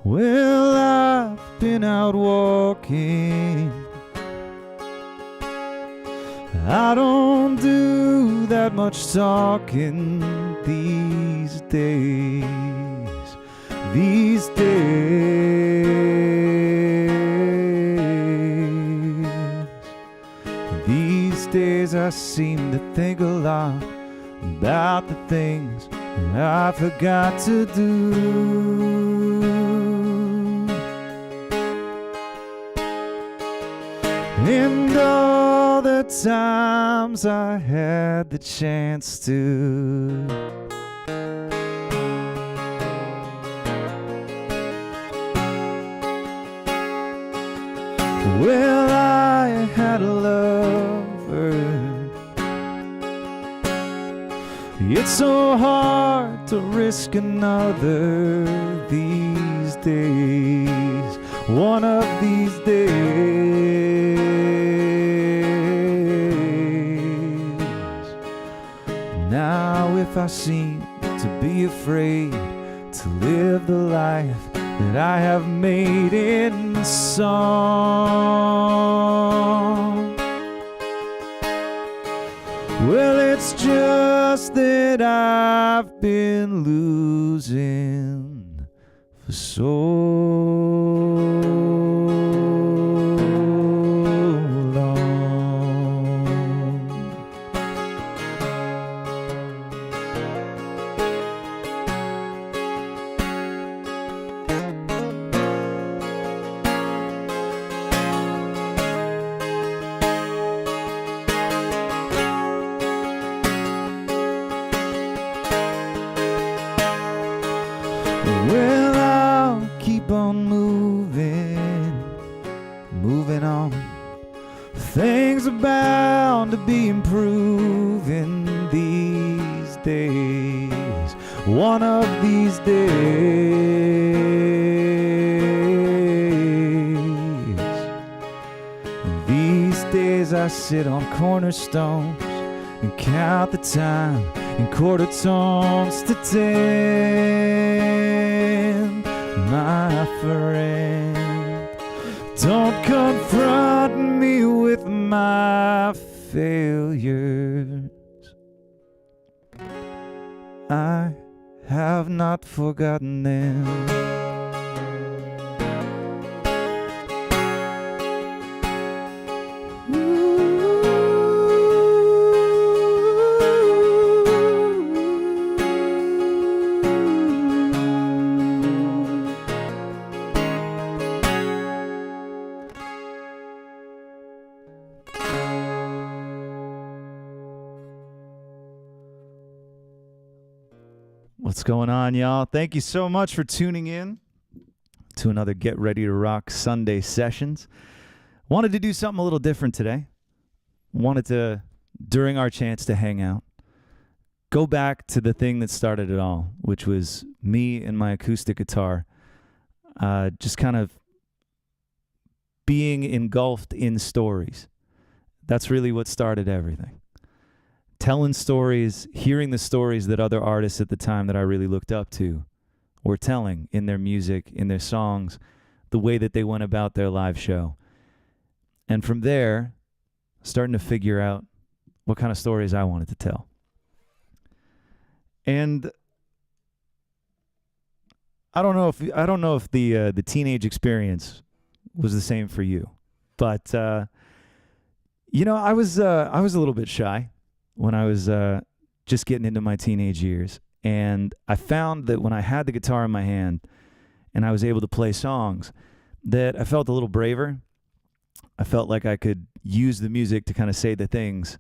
Well, I've been out walking. I don't do that much talking these days. These days I seem to think a lot about the things that I forgot to do. And all the times I had the chance to, well, I had a lover. It's so hard to risk another these days, one of these days. Now if I seem to be afraid to live the life that I have made in song, well, it's just that I've been losing for so long. Well, I'll keep on moving on. Things are bound to be improving these days, one of these days. These days I sit on cornerstones and count the time in quarter tones to 10. My friend, don't confront me with my failures. I have not forgotten them. What's going on, y'all? Thank you so much for tuning in to another Get Ready to Rock Sunday Sessions. Wanted to do something a little different today. Wanted to, during our chance to hang out, go back to the thing that started it all, which was me and my acoustic guitar, just kind of being engulfed in stories. That's really what started everything. Telling stories, hearing the stories that other artists at the time that I really looked up to were telling in their music, in their songs, the way that they went about their live show. And from there, starting to figure out what kind of stories I wanted to tell. And I don't know if the teenage experience was the same for you, but I was a little bit shy when I was just getting into my teenage years. And I found that when I had the guitar in my hand and I was able to play songs, that I felt a little braver. I felt like I could use the music to kind of say the things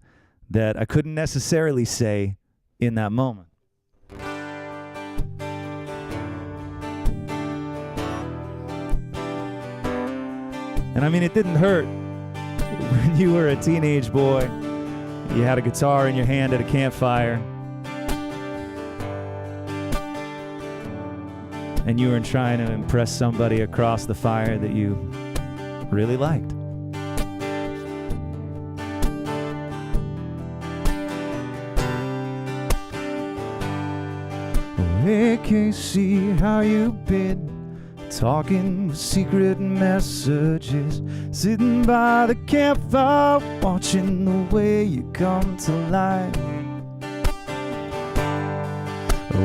that I couldn't necessarily say in that moment. And I mean, it didn't hurt when you were a teenage boy. You had a guitar in your hand at a campfire, and you were trying to impress somebody across the fire that you really liked. Hey, Casey, how you been? talking secret messages, sitting by the campfire, watching the way you come to life.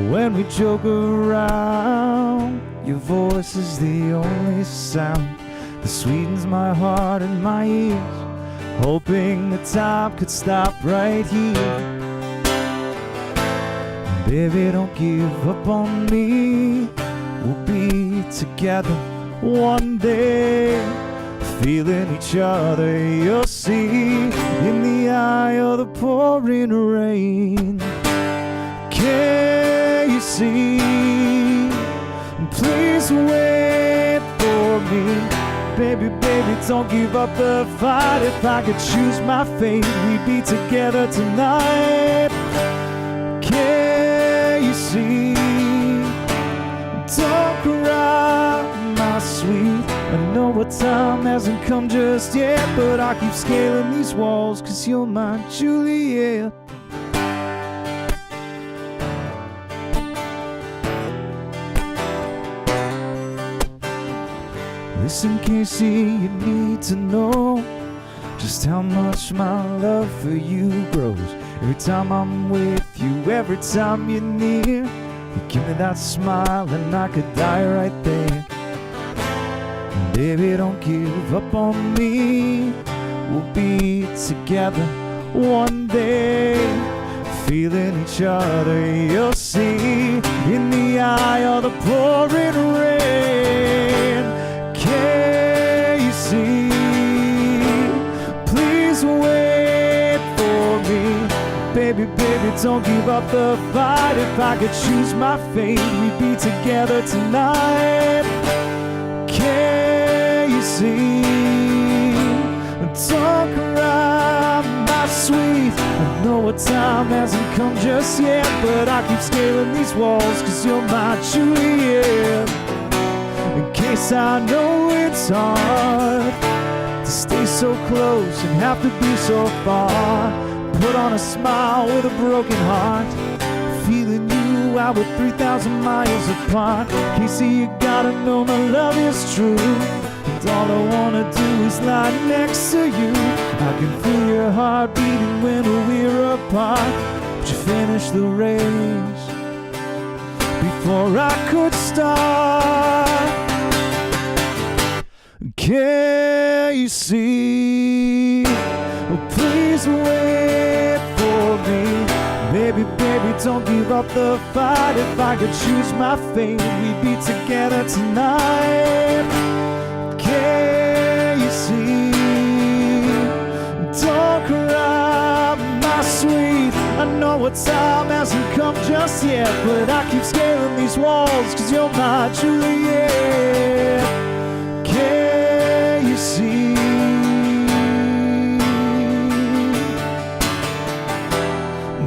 When we joke around, your voice is the only sound that sweetens my heart and my ears, hoping the time could stop right here. Baby, don't give up on me. We'll be together one day, feeling each other, you'll see, in the eye of the pouring rain. Can you see? Please wait for me. Baby, baby, don't give up the fight. If I could choose my fate, we'd be together tonight. Can you see? Don't cry, my sweet. I know our time hasn't come just yet, but I keep scaling these walls, 'cause you're my Juliet. Listen, Casey, you need to know just how much my love for you grows. Every time I'm with you, every time you're near, you give me that smile and I could die right there. Baby, don't give up on me. We'll be together one day, feeling each other, you'll see, in the eye of the pouring rain. Can you see? Please wait for me. Baby, baby, don't give up the fight. If I could choose my fate, we'd be together tonight. Can you see? Don't cry, my sweet. I know our time hasn't come just yet, but I keep scaling these walls, 'cause you're my Juliet. In case I know it's hard to stay so close and have to be so far, put on a smile with a broken heart, feeling you out with 3,000 miles apart. Casey, you gotta know my love is true, and all I wanna do is lie next to you. I can feel your heart beating when we're apart, but you finished the race before I could start. Can you see? Oh, please wait for me. Baby, baby, don't give up the fight. If I could choose my fate, we'd be together tonight. Can you see? Don't cry, my sweet. I know our time hasn't come just yet, but I keep scaling these walls, 'cause you're my Juliet. Can you see?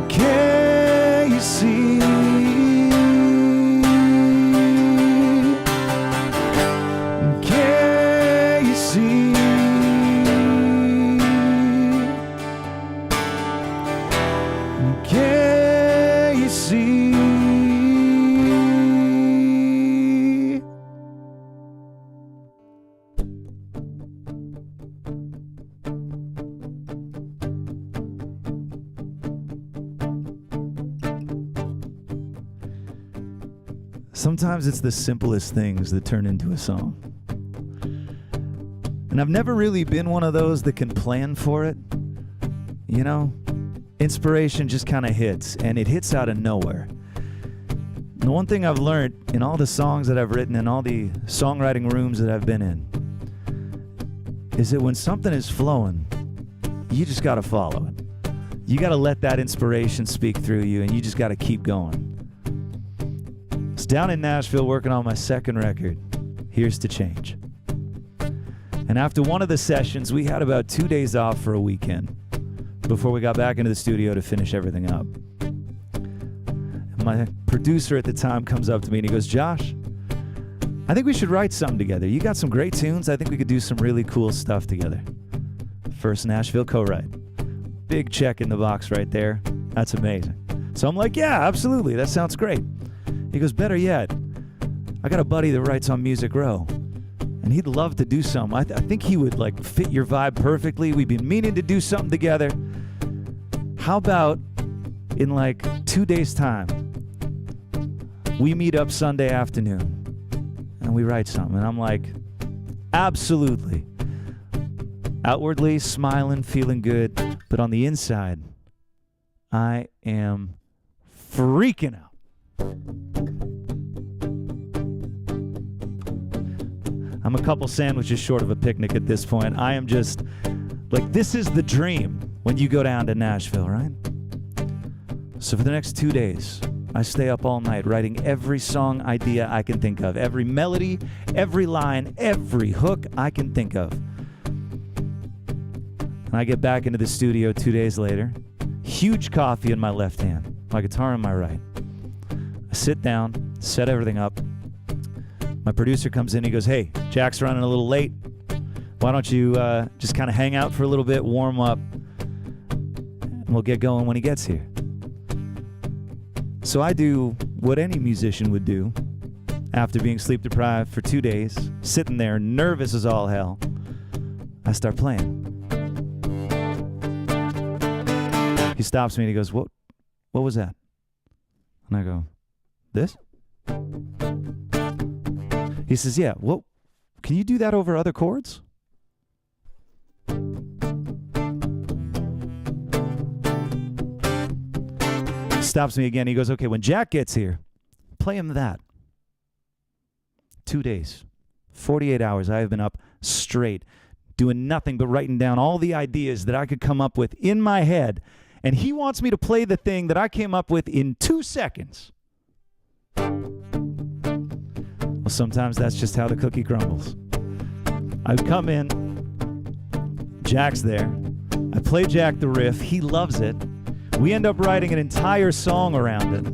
Can you see? Can you see? Can you see? Sometimes it's the simplest things that turn into a song. And I've never really been one of those that can plan for it. You know, inspiration just kind of hits, and it hits out of nowhere. The one thing I've learned in all the songs that I've written and all the songwriting rooms that I've been in is that when something is flowing, you just got to follow it. You got to let that inspiration speak through you, and you just got to keep going. I was down in Nashville working on my second record, Here's to Change. And after one of the sessions, we had about 2 days off for a weekend before we got back into the studio to finish everything up. And my producer at the time comes up to me and he goes, "Josh, I think we should write something together. You got some great tunes. I think we could do some really cool stuff together." First Nashville co-write. Big check in the box right there. That's amazing. So I'm like, "Yeah, absolutely. That sounds great." He goes, "Better yet, I got a buddy that writes on Music Row, and he'd love to do something. I think he would like fit your vibe perfectly. We've been meaning to do something together. How about in like 2 days' time, we meet up Sunday afternoon and we write something? And I'm like, absolutely. Outwardly smiling, feeling good, but on the inside, I am freaking out. I'm a couple sandwiches short of a picnic at this point. I am just, like, this is the dream when you go down to Nashville, right? So for the next 2 days, I stay up all night writing every song idea I can think of, every melody, every line, every hook I can think of. And I get back into the studio 2 days later, huge coffee in my left hand, my guitar in my right. I sit down, set everything up. My producer comes in, he goes, hey, Jack's running a little late. Why don't you just kind of hang out for a little bit, warm up, and we'll get going when he gets here. So I do what any musician would do after being sleep deprived for 2 days, sitting there nervous as all hell. I start playing. He stops me and he goes, what was that? And I go, this? He says, yeah, well, can you do that over other chords? He stops me again. He goes, okay, when Jack gets here, play him that. 2 days, 48 hours, I have been up straight, doing nothing but writing down all the ideas that I could come up with in my head. And he wants me to play the thing that I came up with in 2 seconds. Well, sometimes that's just how the cookie crumbles. I come in, Jack's there. I play Jack the riff. He loves it. We end up writing an entire song around it.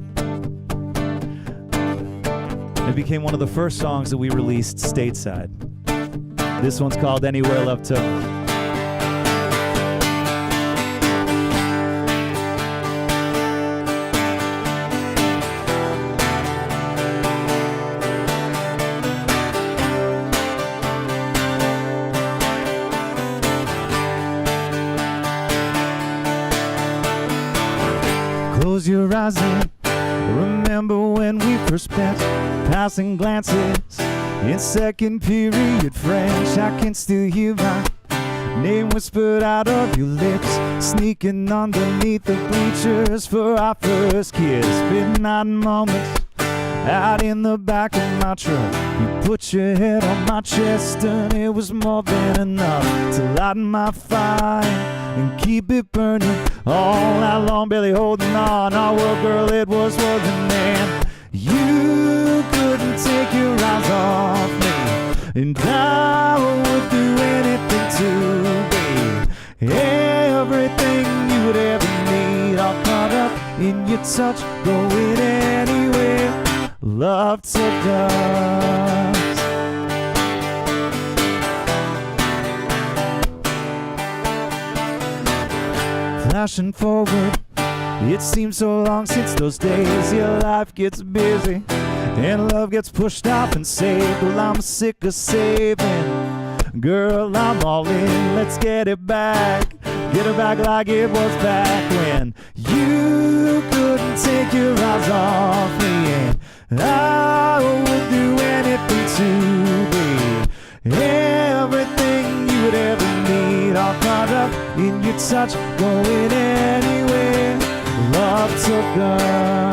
It became one of the first songs that we released stateside. This one's called Anywhere Love Took. Close your eyes and remember when we first met, passing glances in second period French. I can still hear my name whispered out of your lips, sneaking underneath the bleachers for our first kiss. Midnight moments out in the back of my truck. You put your head on my chest and it was more than enough to lighten my fire and keep it burning all night long, barely holding on. Oh, well, girl, it was worth it, man. You couldn't take your eyes off me, and I would do anything to be everything you would ever need, all caught up in your touch, going anywhere love took us. Flashing forward, it seems so long since those days. Your life gets busy and love gets pushed off and saved. Well, I'm sick of saving. Girl, I'm all in. Let's get it back. Get it back like it was back when you couldn't take your eyes off me. And I would do anything to be everything you would ever need, all caught up in your touch, going anywhere love took us.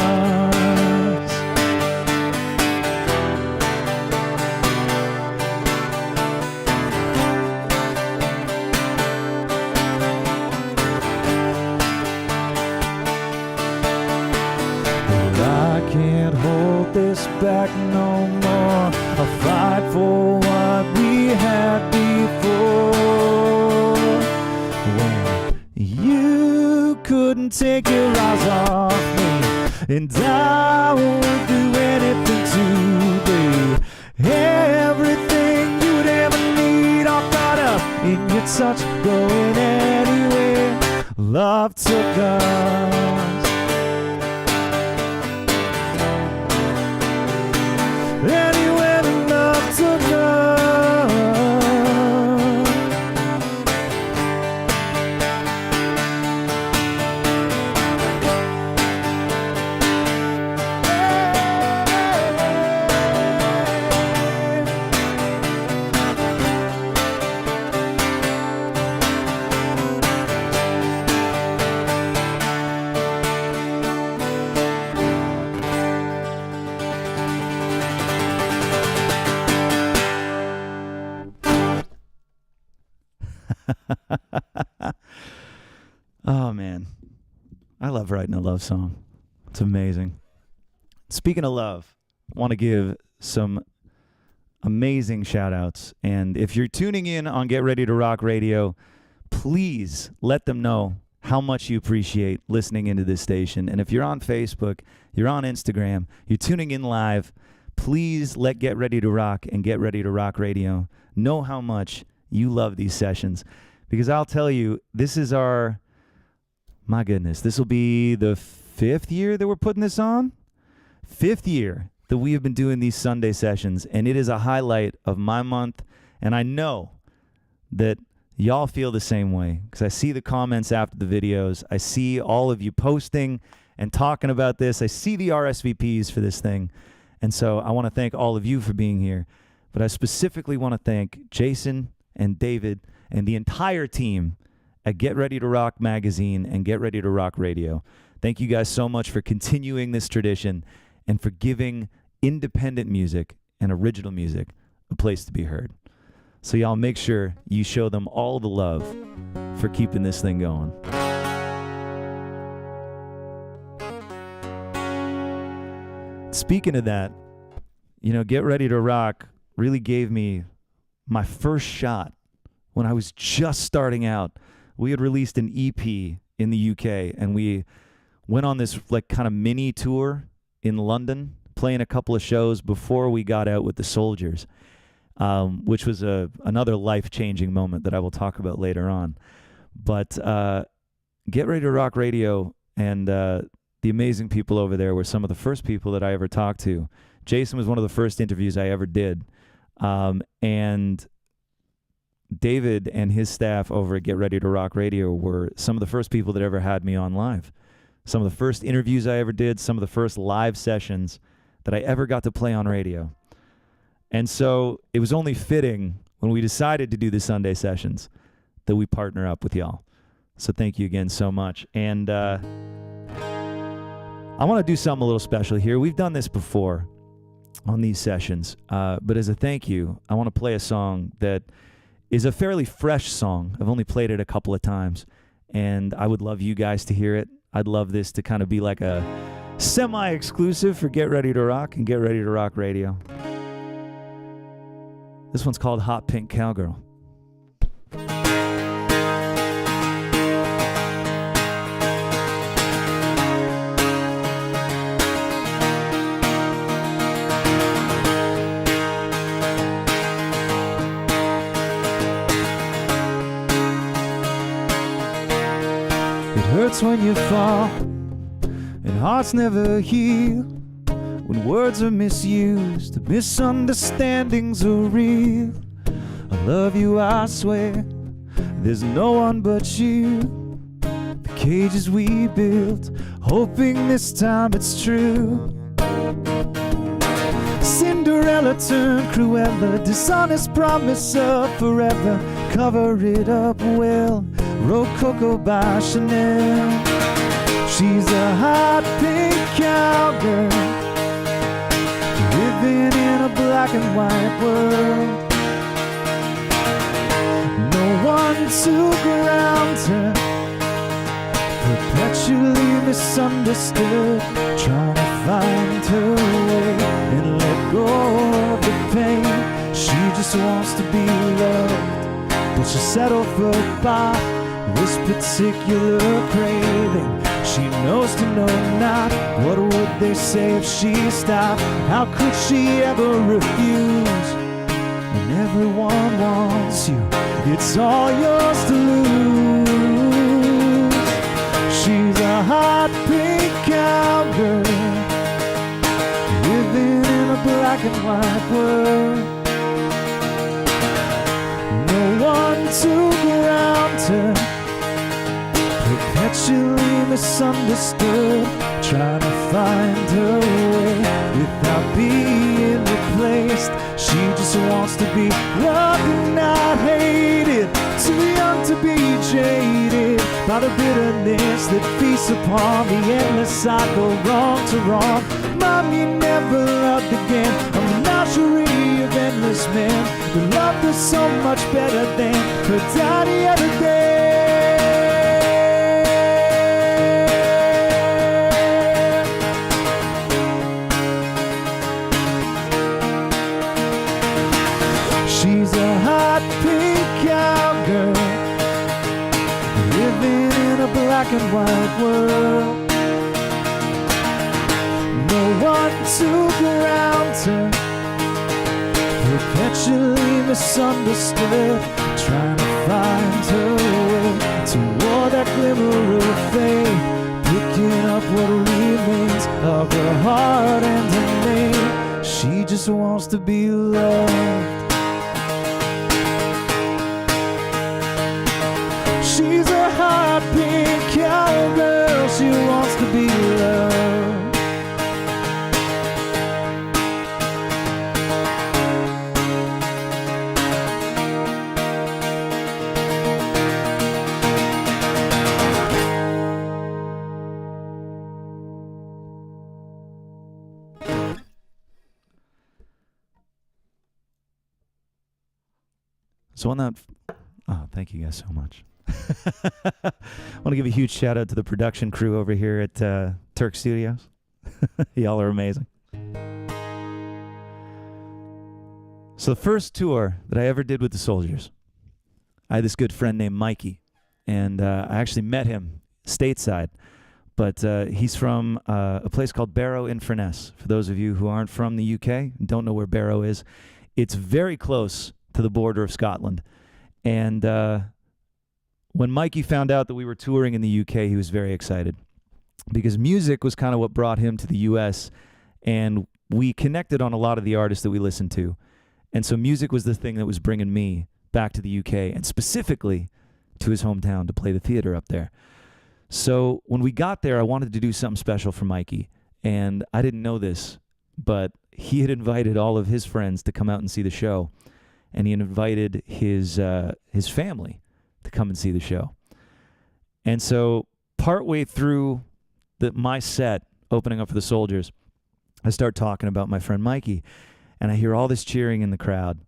I can't hold this back no more. I'll fight for what we had before. When you couldn't take your eyes off me, and I would do anything to be everything you'd ever need, all caught up in your touch, going anywhere love took us. Anyway, love writing a love song. It's amazing. Speaking of love, I want to give some amazing shout outs. And if you're tuning in on Get Ready to Rock Radio, please let them know how much you appreciate listening into this station. And if you're on Facebook, you're on Instagram, you're tuning in live, please let Get Ready to Rock and Get Ready to Rock Radio know how much you love these sessions. Because I'll tell you, this is my goodness, this will be the 5th year that we're putting this on. 5th year that we have been doing these Sunday sessions, and it is a highlight of my month. And I know that y'all feel the same way because I see the comments after the videos. I see all of you posting and talking about this. I see the RSVPs for this thing. And so I want to thank all of you for being here. But I specifically want to thank Jason and David and the entire team at Get Ready to Rock Magazine and Get Ready to Rock Radio. Thank you guys so much for continuing this tradition and for giving independent music and original music a place to be heard. So y'all make sure you show them all the love for keeping this thing going. Speaking of that, Get Ready to Rock really gave me my first shot when I was just starting out. We had released an EP in the UK, and we went on this kind of mini tour in London, playing a couple of shows before we got out with the Soldiers. Which was another life-changing moment that I will talk about later on. But Get Ready to Rock Radio and the amazing people over there were some of the first people that I ever talked to. Jason was one of the first interviews I ever did. And David and his staff over at Get Ready to Rock Radio were some of the first people that ever had me on live. Some of the first interviews I ever did, some of the first live sessions that I ever got to play on radio. And so it was only fitting when we decided to do the Sunday sessions that we partner up with y'all. So thank you again so much. And I want to do something a little special here. We've done this before on these sessions, but as a thank you, I want to play a song that is a fairly fresh song. I've only played it a couple of times, and I would love you guys to hear it. I'd love this to kind of be like a semi-exclusive for Get Ready to Rock and Get Ready to Rock Radio. This one's called Hot Pink Cowgirl. It hurts when you fall, and hearts never heal. When words are misused, misunderstandings are real. I love you, I swear, there's no one but you. The cages we built, hoping this time it's true. Cinderella turned Cruella, dishonest promise of forever. Cover it up well, Rococo by Chanel. She's a hot pink cowgirl, living in a black and white world. No one to ground her, perpetually misunderstood, trying to find her way and let go of the pain. She just wants to be loved, but she'll settle for by this particular craving. She knows to know not. What would they say if she stopped? How could she ever refuse? When everyone wants you, it's all yours to lose. She's a hot pink cowgirl, living in a black and white world. No one to ground her, perpetually misunderstood, trying to find her way without being replaced. She just wants to be loved and not hated, too young to be jaded by the bitterness that feasts upon the endless cycle, wrong to wrong. Mom, you never loved again. A menagerie of endless men who loved her so much better than her daddy ever did. world. No one to ground her, perpetually misunderstood, trying to find her way toward that glimmer of faith, picking up what remains of her heart and her name. She just wants to be loved. She's a hot pink cowgirl, she wants to be loved. So on that, thank you guys so much. I want to give a huge shout out to the production crew over here at Turk Studios. Y'all are amazing. So the first tour that I ever did with the Soldiers, I had this good friend named Mikey, and I actually met him stateside, but he's from a place called Barrow-in-Furness. For those of you who aren't from the UK and don't know where Barrow is, it's very close to the border of Scotland. And when Mikey found out that we were touring in the UK, he was very excited because music was kind of what brought him to the US, and we connected on a lot of the artists that we listened to. And so music was the thing that was bringing me back to the UK, and specifically to his hometown to play the theater up there. So when we got there, I wanted to do something special for Mikey, and I didn't know this, but he had invited all of his friends to come out and see the show, and he invited his family to come and see the show. And so partway through my set, opening up for the Soldiers, I start talking about my friend Mikey, and I hear all this cheering in the crowd.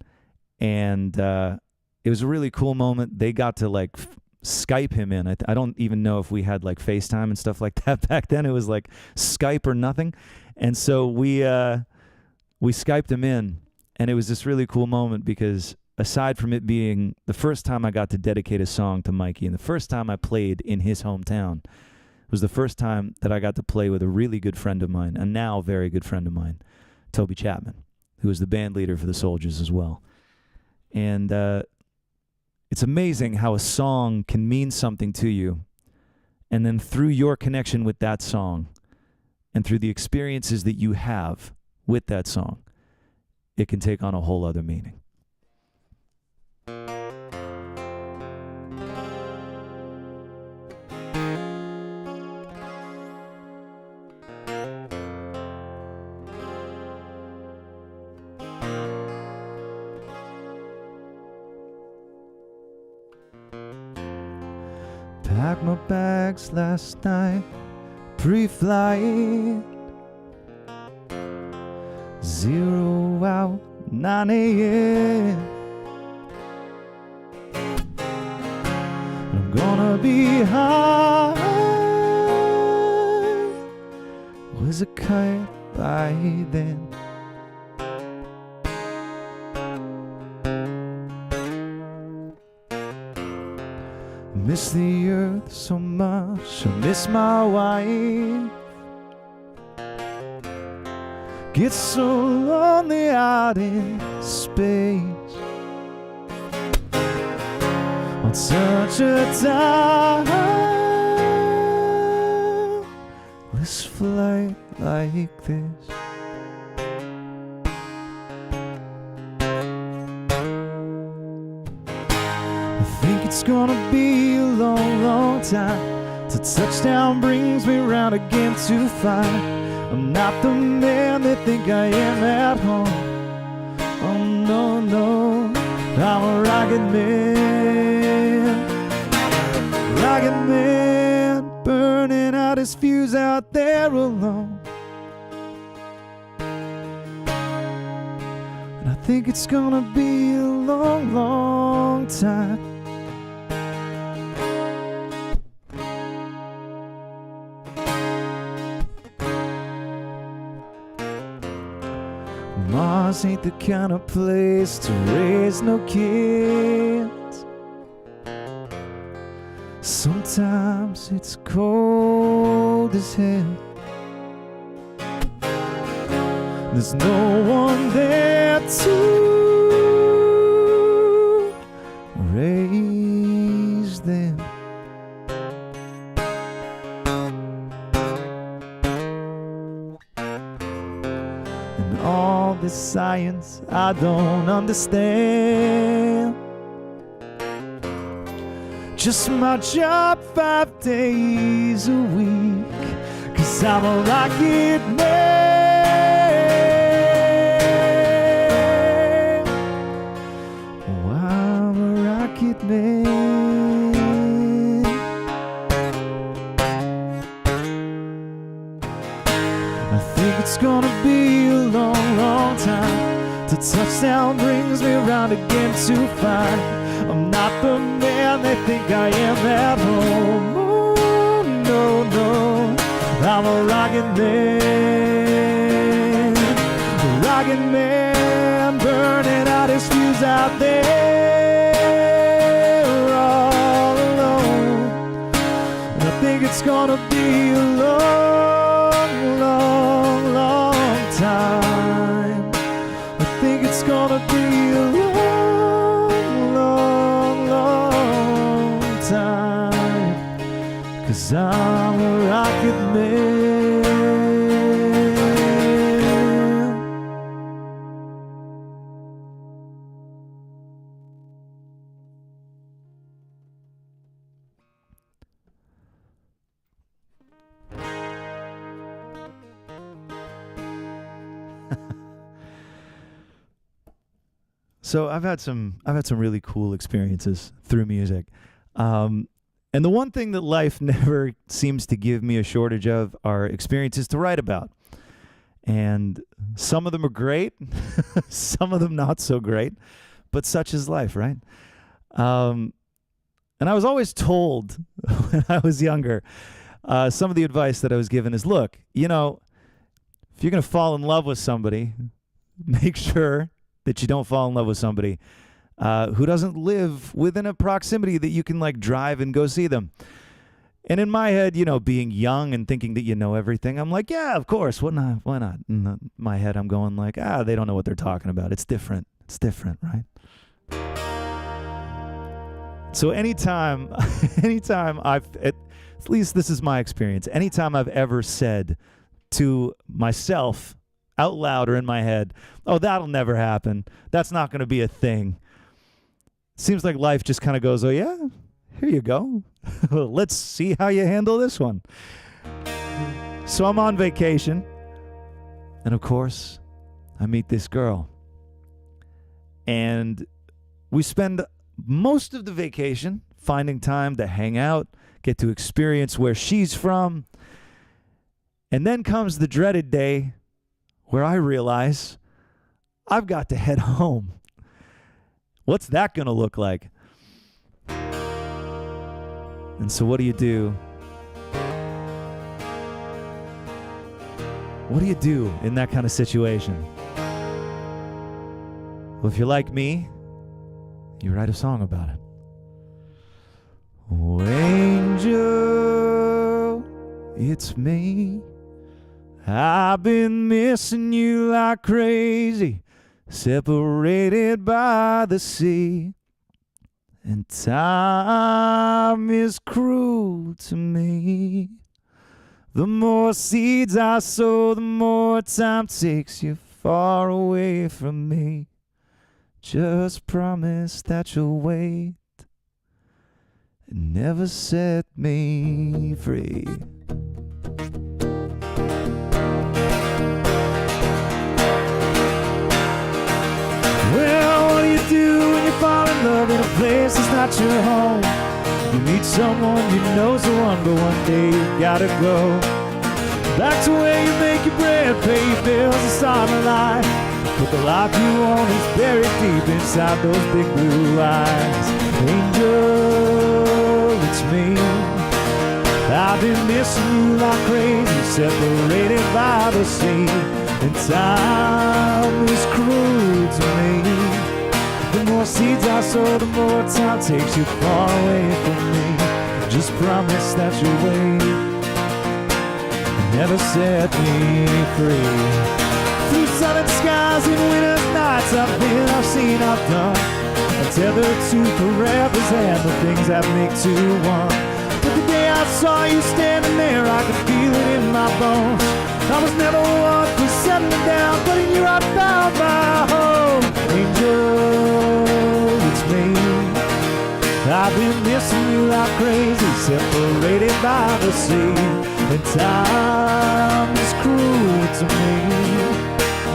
And it was a really cool moment. They got to like Skype him in. I don't even know if we had like FaceTime and stuff like that back then. It was like Skype or nothing. And so we Skyped him in, and it was this really cool moment because aside from it being the first time I got to dedicate a song to Mikey and the first time I played in his hometown, it was the first time that I got to play with a really good friend of mine, a now very good friend of mine, Toby Chapman, who was the band leader for the Soldiers as well. And it's amazing how a song can mean something to you, and then through your connection with that song and through the experiences that you have with that song, it can take on a whole other meaning. Packed my bags last night, pre-flight, 0 out, 9 a.m. I'm gonna be high as a kite by then. Miss the earth so much, I miss my wife. Get so lonely out in space on such a timeless flight like this. I think it's gonna be a long, long time till touchdown brings me round again to find I'm not the man they think I am at home. Oh no, no, I'm a rocket man, burning out his fuse out there alone. And I think it's gonna be a long, long time. Mars ain't the kind of place to raise no kids. Sometimes Sometimes it's cold as hell. There's no one there to raise them. And all this science I don't understand. Just my job 5 days a week, 'cause I'm a rocket man. Oh, I'm a rocket man. I think it's gonna be a long, long time till touchdown brings me around again to find I'm not the man they think I am at home. Oh, no, no, I'm a rocket man. A rocket man burning out his fuse out there all alone. And I think it's gonna be a long, long, long time. I think it's gonna be a long, time, 'cause I'm a rocket man. So I've had some really cool experiences through music. And the one thing that life never seems to give me a shortage of are experiences to write about. And some of them are great, some of them not so great, but such is life, right? And I was always told when I was younger, some of the advice that I was given is, look, you know, if you're going to fall in love with somebody, make sure that you don't fall in love with somebody who doesn't live within a proximity that you can like drive and go see them. And in my head, you know, being young and thinking that you know everything, I'm like, yeah, of course, why not? In my head, I'm going like, they don't know what they're talking about. It's different. It's different, right? So anytime at least this is my experience, anytime I've ever said to myself out loud or in my head, oh, that'll never happen, that's not going to be a thing, seems like life just kind of goes, oh yeah, here you go. Let's see how you handle this one. So I'm on vacation, and of course, I meet this girl. And we spend most of the vacation finding time to hang out, get to experience where she's from. And then comes the dreaded day where I realize I've got to head home. What's that going to look like? And so what do you do? What do you do in that kind of situation? Well, if you're like me, you write a song about it. Oh, angel, it's me. I've been missing you like crazy, separated by the sea. And time is cruel to me. The more seeds I sow, the more time takes you far away from me. Just promise that you'll wait and never set me free. Well, what do you do when you fall in love in a place that's not your home? You meet someone you know's the one, but one day you gotta go back to where you make your bread, pay your bills, and start a life. But the life you want is buried deep inside those big blue eyes. Angel, it's me. I've been missing you like crazy, separated by the sea. And time is cruel to me. The more seeds I sow, the more time takes you far away from me. Just promise that you'll wait and never set me free. Through southern skies and winter's nights, I've been, I've seen, I've done. I'm tethered to forever's and the things that make two one. But the day I saw you standing there, I could feel it in my bones. I was never one for settling down, but in you I found my home. Angel, it's me. I've been missing you like crazy, separated by the sea. And time is cruel to me.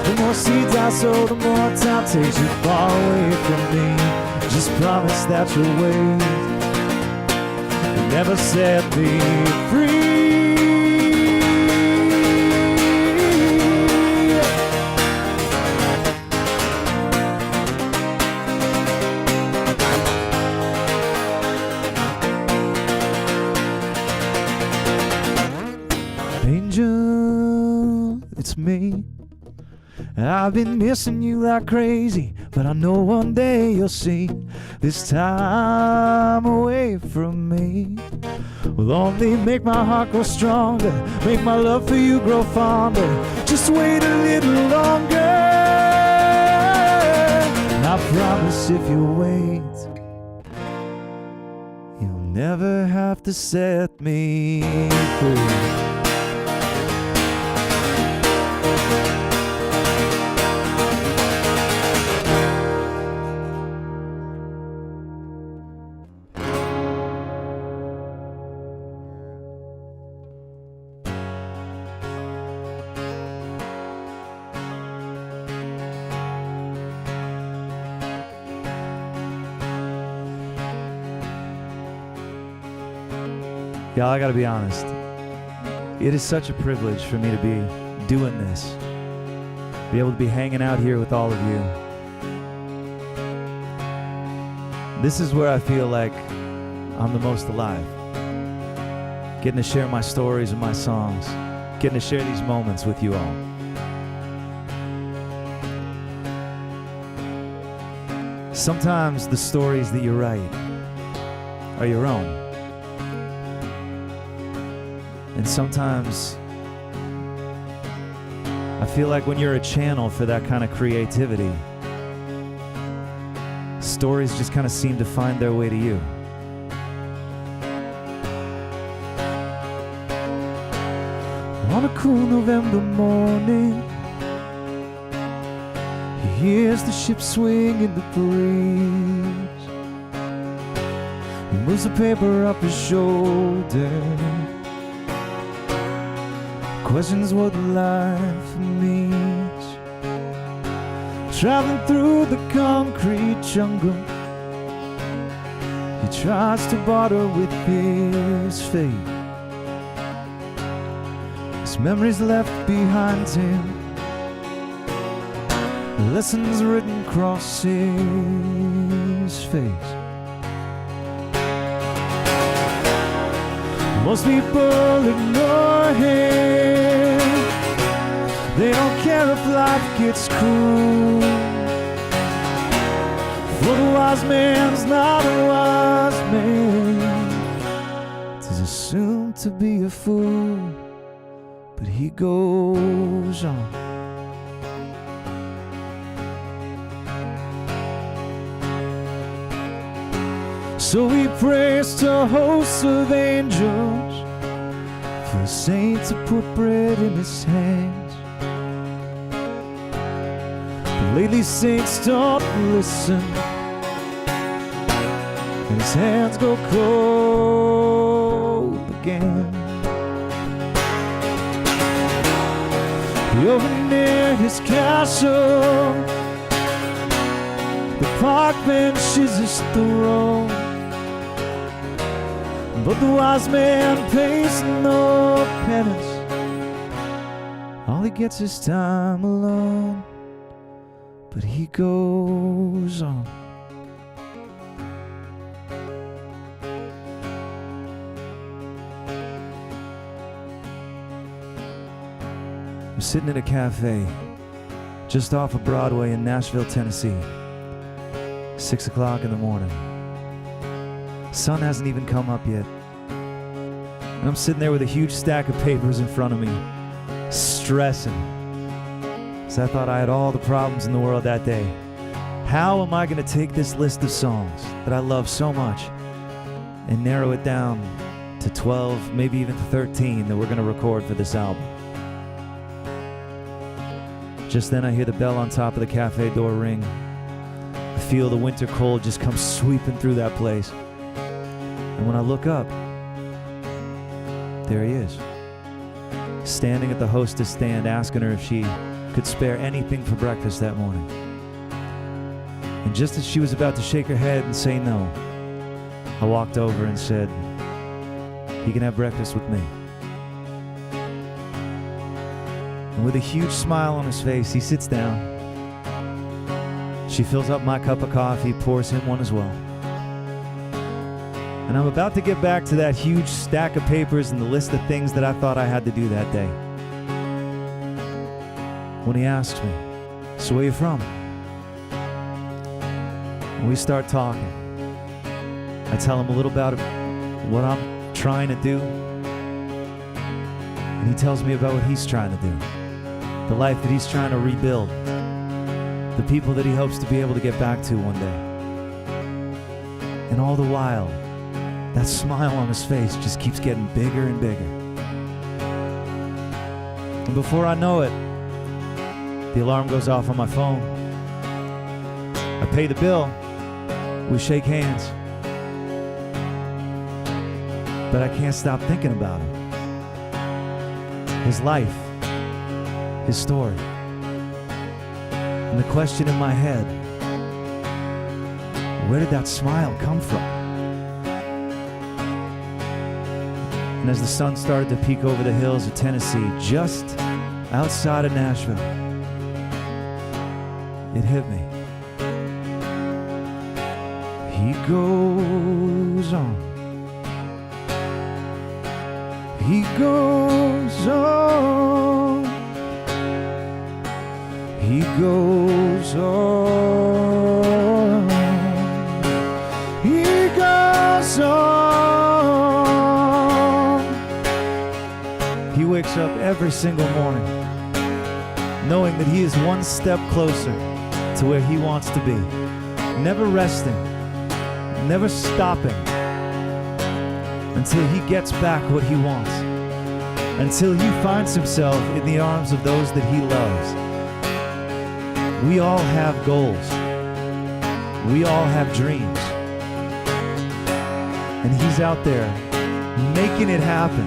The more seeds I sow, the more time takes you far away from me. Just promise that you'll wait and never set me free. Angel, it's me. I've been missing you like crazy, but I know one day you'll see this time away from me will only make my heart grow stronger, make my love for you grow fonder. Just wait a little longer. I promise if you wait, you'll never have to set me free. Y'all, I gotta be honest. It is such a privilege for me to be doing this, be able to be hanging out here with all of you. This is where I feel like I'm the most alive. Getting to share my stories and my songs, getting to share these moments with you all. Sometimes the stories that you write are your own. And sometimes I feel like when you're a channel for that kind of creativity, stories just kind of seem to find their way to you. On a cool November morning, he hears the ship swing in the breeze. He moves the paper up his shoulder, questions what life means. Traveling through the concrete jungle, he tries to barter with his fate. His memories left behind him, lessons written across his face. Most people ignore him, they don't care if life gets cruel. For the wise man's not a wise man, 'tis assumed to be a fool, but he goes on. So he prays to hosts of angels for a saint to put bread in his hands. But lately saints don't listen, and his hands go cold again. Over near his castle, the park bench is his throne. But the wise man pays no penance, all he gets is time alone, but he goes on. I'm sitting in a cafe just off of Broadway in Nashville, Tennessee. 6 o'clock in the morning. Sun hasn't even come up yet. And I'm sitting there with a huge stack of papers in front of me, stressing. So I thought I had all the problems in the world that day. How am I going to take this list of songs that I love so much and narrow it down to 12, maybe even 13 that we're going to record for this album? Just then I hear the bell on top of the cafe door ring. I feel the winter cold just come sweeping through that place. And when I look up, there he is, standing at the hostess stand, asking her if she could spare anything for breakfast that morning. And just as she was about to shake her head and say no, I walked over and said, "He can have breakfast with me." And with a huge smile on his face, he sits down. She fills up my cup of coffee, pours him one as well. And I'm about to get back to that huge stack of papers and the list of things that I thought I had to do that day, when he asks me, "So where you from?" And we start talking. I tell him a little about what I'm trying to do. And he tells me about what he's trying to do. The life that he's trying to rebuild. The people that he hopes to be able to get back to one day. And all the while, that smile on his face just keeps getting bigger and bigger. And before I know it, the alarm goes off on my phone. I pay the bill. We shake hands. But I can't stop thinking about him. His life, his story. And the question in my head, where did that smile come from? And as the sun started to peek over the hills of Tennessee, just outside of Nashville, it hit me. He goes on. He goes on. He goes on. He goes on. He wakes up every single morning knowing that he is one step closer to where he wants to be. Never resting, never stopping until he gets back what he wants, until he finds himself in the arms of those that he loves. We all have goals. We all have dreams. And he's out there making it happen.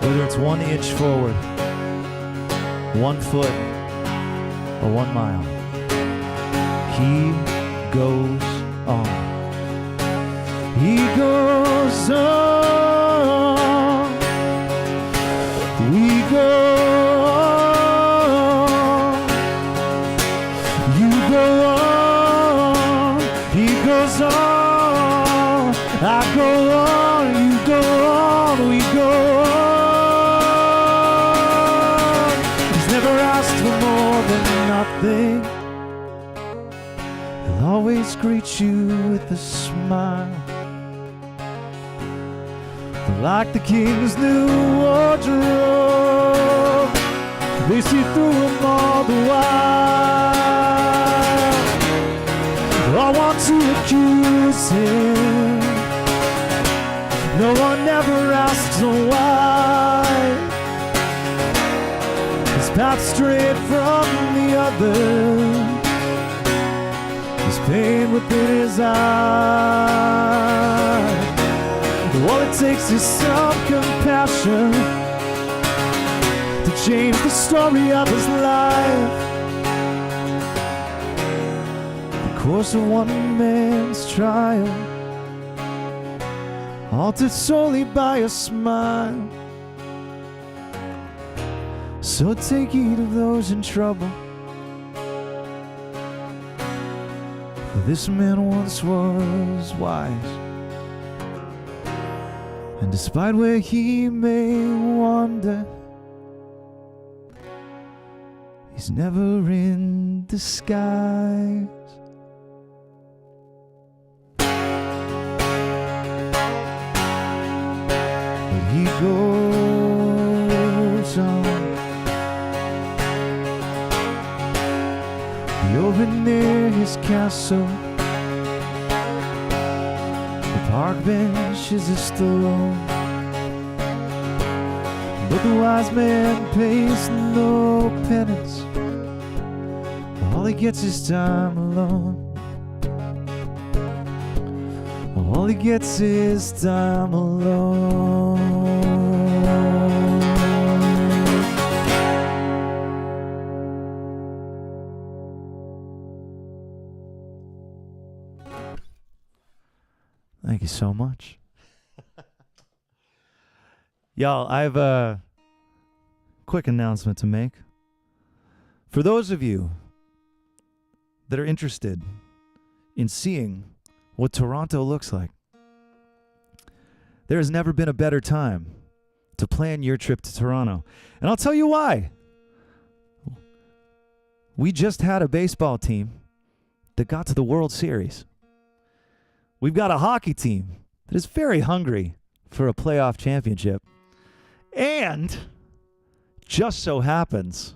Whether it's 1 inch forward, 1 foot, or 1 mile, he goes on. He goes on. We go on. You go on. He goes on. I go on. You go on. We go on. He's never asked for more than nothing. He'll always greet you with a smile. Like the king's new wardrobe, they see through him all the while. I want to accuse him. No one ever asks why. His path straight from the other. His pain within his eyes. All it takes is some compassion to change the story of his life. The course of one man's trial, altered solely by a smile. So take heed of those in trouble, for this man once was wise. And despite where he may wander, he's never in disguise. over near his castle, the park bench is a stone, but the wise man pays no penance. All he gets is time alone. All he gets is time alone. Thank you so much. Y'all, I have a quick announcement to make. For those of you that are interested in seeing what Toronto looks like, there has never been a better time to plan your trip to Toronto. And I'll tell you why. We just had a baseball team that got to the World Series. We've got a hockey team that is very hungry for a playoff championship. And just so happens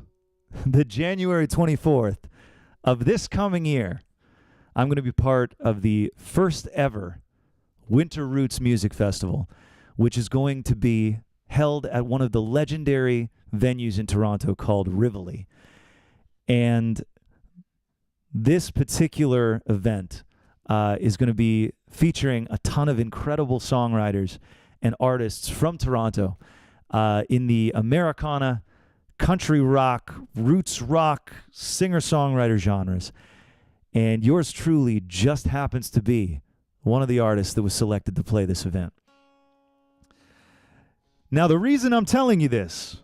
that January 24th of this coming year, I'm going to be part of the first ever Winter Roots Music Festival, which is going to be held at one of the legendary venues in Toronto called Rivoli. And this particular event is going to be featuring a ton of incredible songwriters and artists from Toronto in the Americana, country rock, roots rock, singer-songwriter genres. And yours truly just happens to be one of the artists that was selected to play this event. Now, the reason I'm telling you this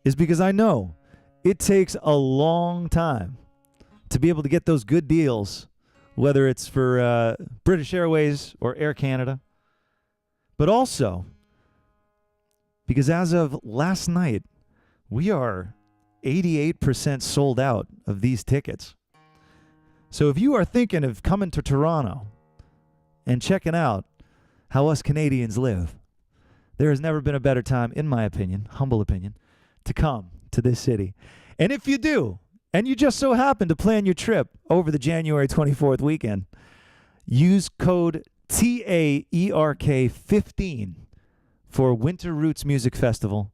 is because I know it takes a long time to be able to get those good deals, whether it's for British Airways or Air Canada, but also because as of last night, we are 88% sold out of these tickets. So if you are thinking of coming to Toronto and checking out how us Canadians live, there has never been a better time, in my opinion, humble opinion, to come to this city. And if you do, and you just so happen to plan your trip over the January 24th weekend, use code TAERK15 for Winter Roots Music Festival.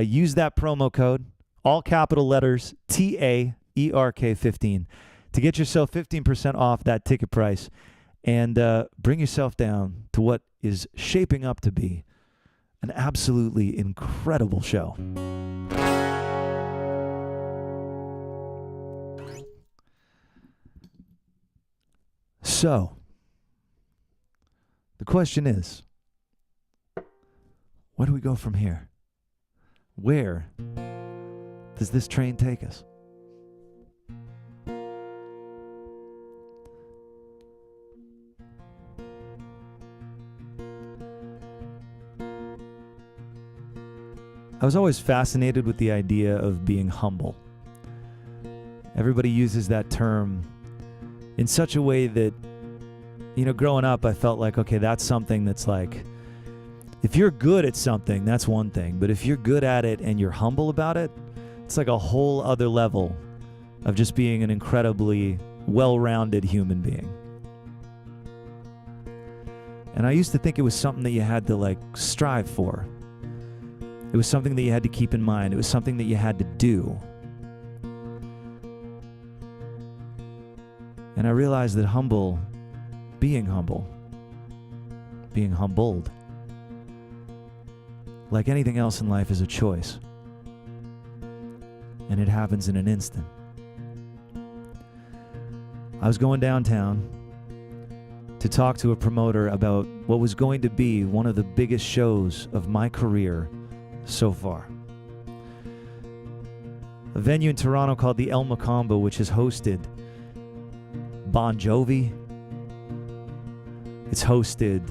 Use that promo code, all capital letters, TAERK15, to get yourself 15% off that ticket price and bring yourself down to what is shaping up to be an absolutely incredible show. So, the question is, where do we go from here? Where does this train take us? I was always fascinated with the idea of being humble. Everybody uses that term in such a way that, you know, growing up, I felt like, okay, that's something that's like, if you're good at something, that's one thing. But if you're good at it and you're humble about it, it's like a whole other level of just being an incredibly well-rounded human being. And I used to think it was something that you had to like strive for. It was something that you had to keep in mind. It was something that you had to do. And I realized that being humbled, like anything else in life, is a choice. And it happens in an instant. I was going downtown to talk to a promoter about what was going to be one of the biggest shows of my career so far. A venue in Toronto called the El Macombo, which has hosted Bon Jovi. It's hosted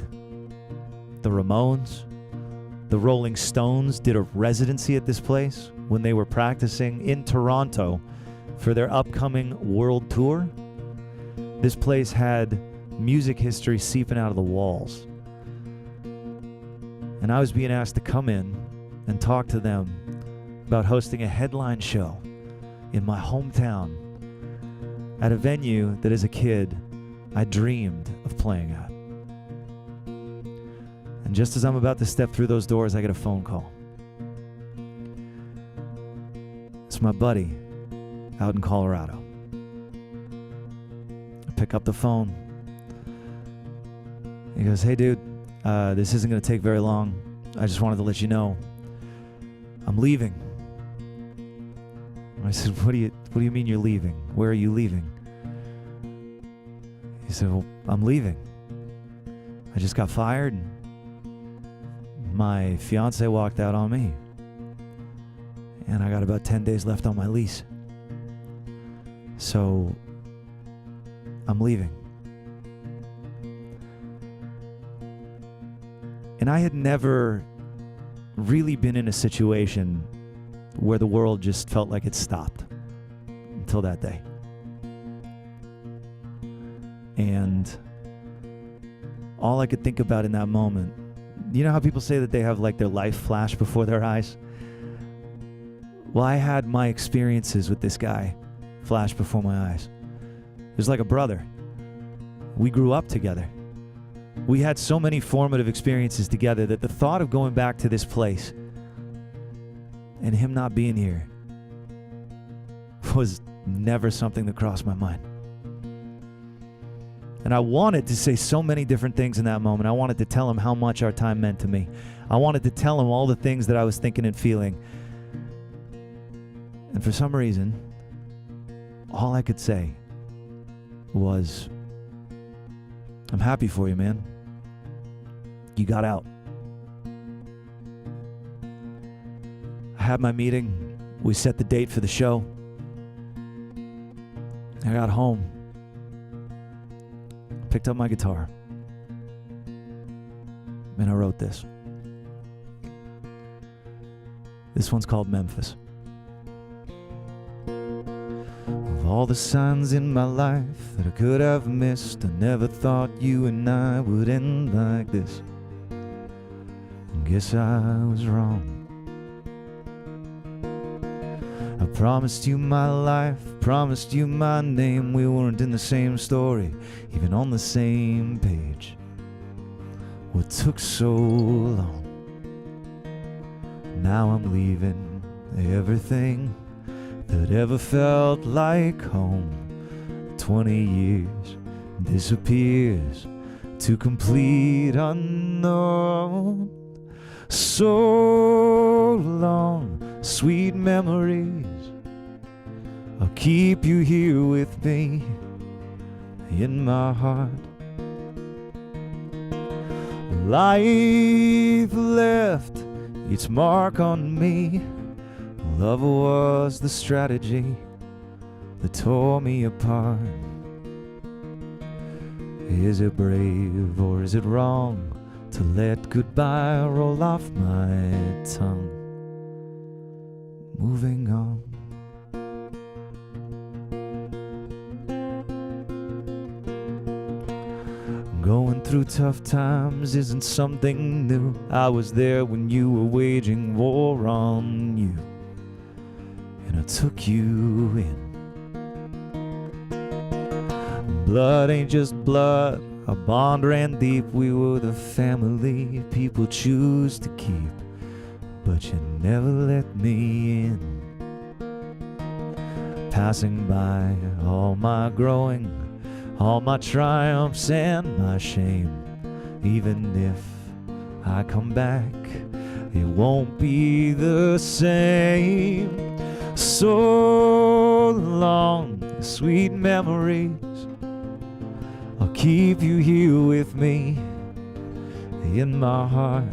the Ramones. The Rolling Stones did a residency at this place when they were practicing in Toronto for their upcoming world tour. This place had music history seeping out of the walls. And I was being asked to come in and talk to them about hosting a headline show in my hometown at a venue that as a kid I dreamed of playing at. And just as I'm about to step through those doors, I get a phone call. It's my buddy out in Colorado. I pick up the phone. He goes, "Hey dude, this isn't going to take very long. I just wanted to let you know I'm leaving." I said, what do you mean you're leaving? Where are you leaving? He said, "Well, I'm leaving. I just got fired and my fiance walked out on me. And I got about 10 days left on my lease. So I'm leaving." And I had never really been in a situation where the world just felt like it stopped until that day. And all I could think about in that moment, you know how people say that they have like their life flash before their eyes? Well, I had my experiences with this guy flash before my eyes. It was like a brother. We grew up together. We had so many formative experiences together that the thought of going back to this place and him not being here was never something that crossed my mind. And I wanted to say so many different things in that moment. I wanted to tell him how much our time meant to me. I wanted to tell him all the things that I was thinking and feeling. And for some reason, all I could say was, "I'm happy for you, man. You got out." I had my meeting. We set the date for the show. I got home. Picked up my guitar. And I wrote this. This one's called Memphis. Of all the signs in my life that I could have missed, I never thought you and I would end like this. Guess I was wrong. I promised you my life, promised you my name. We weren't in the same story, even on the same page. What took so long? Now I'm leaving everything that ever felt like home. 20 years disappears to complete unknown. So long, sweet memories, I'll keep you here with me in my heart. Life left its mark on me. Love was the strategy that tore me apart. Is it brave or is it wrong to let goodbye roll off my tongue? Moving on. Going through tough times isn't something new. I was there when you were waging war on you, and I took you in. Blood ain't just blood, our bond ran deep. We were the family people choose to keep, but you never let me in. Passing by all my growing, all my triumphs and my shame. Even if I come back, it won't be the same. So long, sweet memories, I'll keep you here with me in my heart.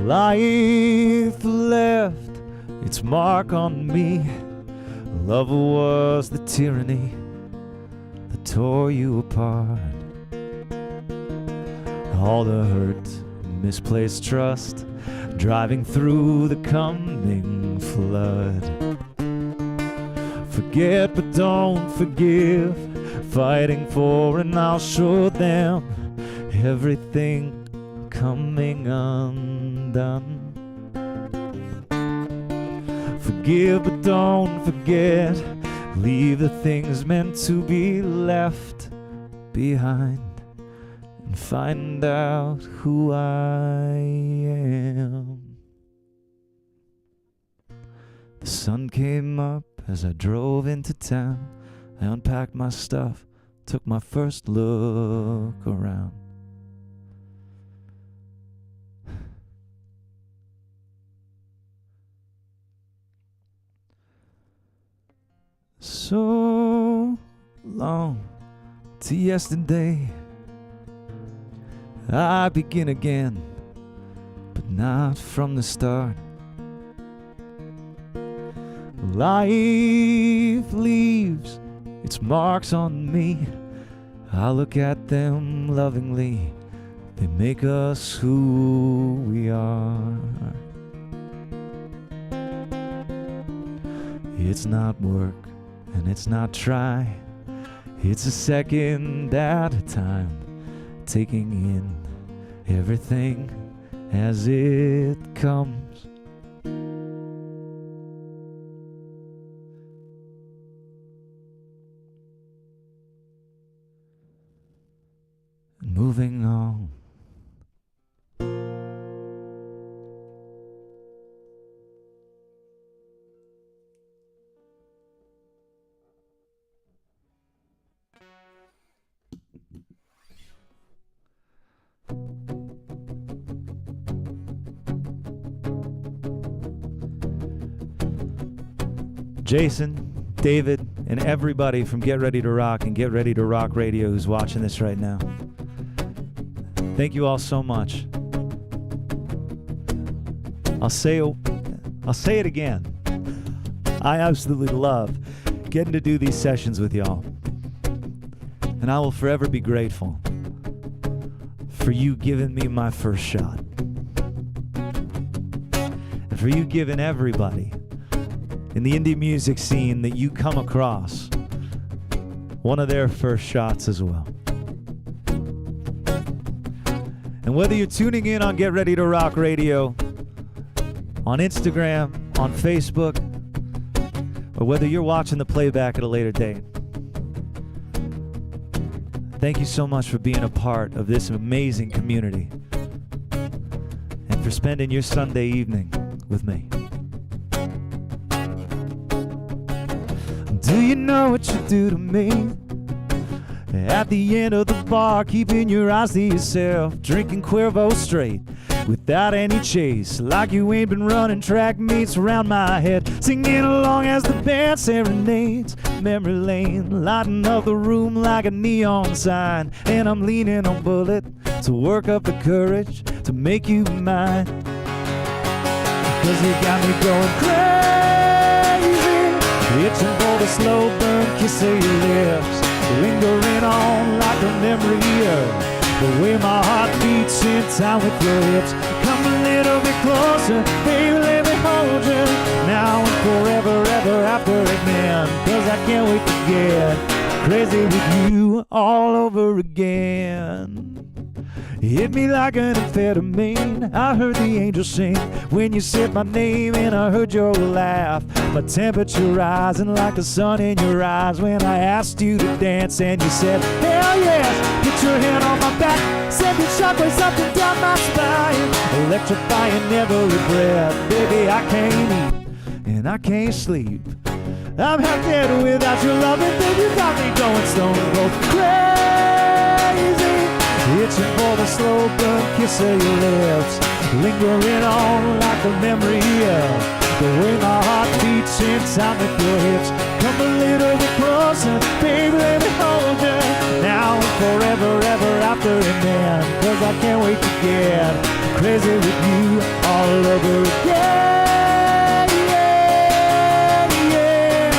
Life left its mark on me. Love was the tyranny that tore you apart. All the hurt, misplaced trust, driving through the coming flood. Forget but don't forgive, fighting for and I'll show them everything coming undone. Forgive but don't forget, leave the things meant to be left behind, and find out who I am. The sun came up as I drove into town. I unpacked my stuff, took my first look around. So long to yesterday, I begin again, but not from the start. Life leaves its marks on me. I look at them lovingly. They make us who we are. It's not work and it's not try. It's a second at a time, taking in everything as it comes. Moving on. Jason, David, and everybody from Get Ready to Rock and Get Ready to Rock Radio who's watching this right now. Thank you all so much. I'll say it again. I absolutely love getting to do these sessions with y'all. And I will forever be grateful for you giving me my first shot. And for you giving everybody in the indie music scene that you come across one of their first shots as well. And whether you're tuning in on Get Ready to Rock Radio, on Instagram, on Facebook, or whether you're watching the playback at a later date, thank you so much for being a part of this amazing community and for spending your Sunday evening with me. Do you know what you do to me? At the end of the bar, keeping your eyes to yourself, drinking Cuervo straight without any chase, like you ain't been running track meets around my head, singing along as the band serenades memory lane, lighting up the room like a neon sign. And I'm leaning on Bullet to work up the courage to make you mine, 'cause you got me going crazy, itching for the slow burn kiss of your lips, lingering on like a memory of the way my heart beats in time with your hips. Come a little bit closer, baby, let me hold you now and forever, ever after again, 'cause I can't wait to get crazy with you all over again. Hit me like an amphetamine, I heard the angels sing when you said my name, and I heard your laugh. My temperature rising like the sun in your eyes when I asked you to dance, and you said, hell yes. Put your hand on my back, sending shockwaves up and down my spine, electrifying every breath. Baby, I can't eat and I can't sleep, I'm half dead without your love, and baby, you got me going stone cold crazy, itching for the slow burn kiss of your lips, lingering on like the memory of the way my heart beats in time with your hips. Come a little bit closer, baby, let me hold you now and forever, ever after and then, 'cause I can't wait to get crazy with you all over again. Yeah, yeah.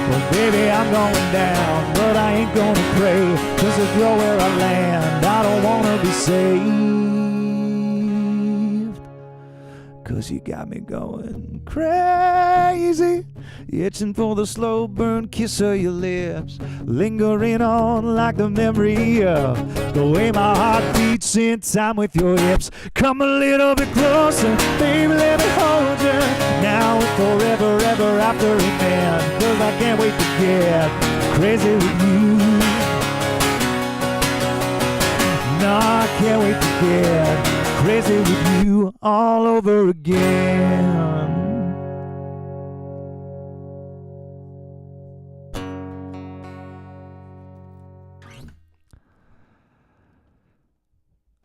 Well, baby, I'm going down, but I ain't gonna pray, 'cause if you're where I land, I don't wanna be saved, 'cause you got me going crazy, itching for the slow burn kiss of your lips, lingering on like the memory of the way my heart beats in time with your hips. Come a little bit closer, baby, let me hold you, now and forever, ever after, amen, 'cause I can't wait to get crazy with you. No, I can't wait to get crazy with you all over again.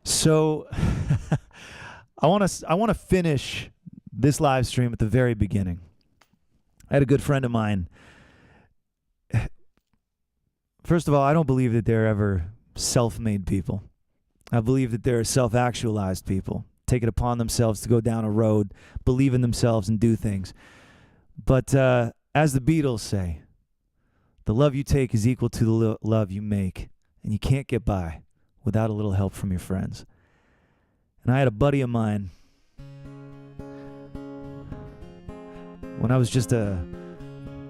So I want to finish this live stream at the very beginning. I had a good friend of mine. First of all, I don't believe that they're ever self-made people. I believe that they're self-actualized people, take it upon themselves to go down a road, believe in themselves and do things. But as the Beatles say, the love you take is equal to the love you make, and you can't get by without a little help from your friends. And I had a buddy of mine, when I was just a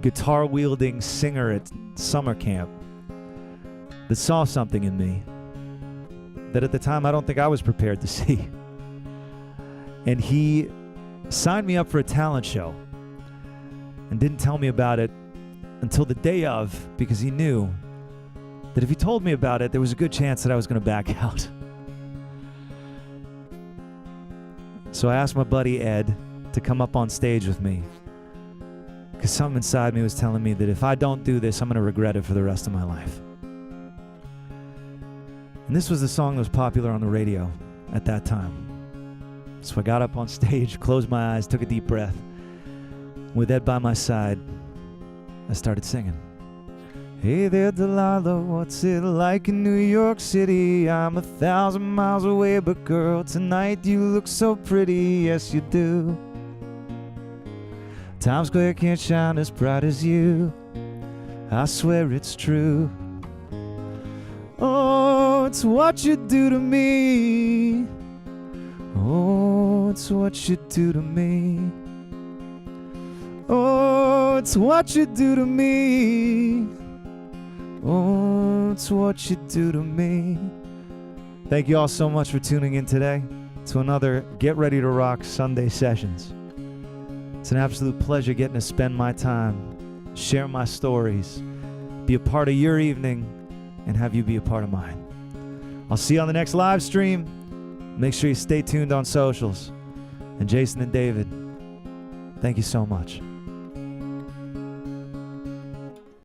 guitar-wielding singer at summer camp, that saw something in me that at the time I don't think I was prepared to see. And he signed me up for a talent show and didn't tell me about it until the day of, because he knew that if he told me about it, there was a good chance that I was going to back out. So I asked my buddy Ed to come up on stage with me, because something inside me was telling me that if I don't do this, I'm going to regret it for the rest of my life. And this was the song that was popular on the radio at that time. So I got up on stage, closed my eyes, took a deep breath. With Ed by my side, I started singing. Hey there, Delilah, what's it like in New York City? I'm 1,000 miles away, but girl, tonight you look so pretty, yes you do. Times Square can't shine as bright as you, I swear it's true. Oh, it's what you do to me. Oh, it's what you do to me. Oh, it's what you do to me. Oh, it's what you do to me. Thank you all so much for tuning in today to another Get Ready to Rock Sunday Sessions. It's an absolute pleasure getting to spend my time, share my stories, be a part of your evening, and have you be a part of mine. I'll see you on the next live stream. Make sure you stay tuned on socials. And Jason and David, thank you so much.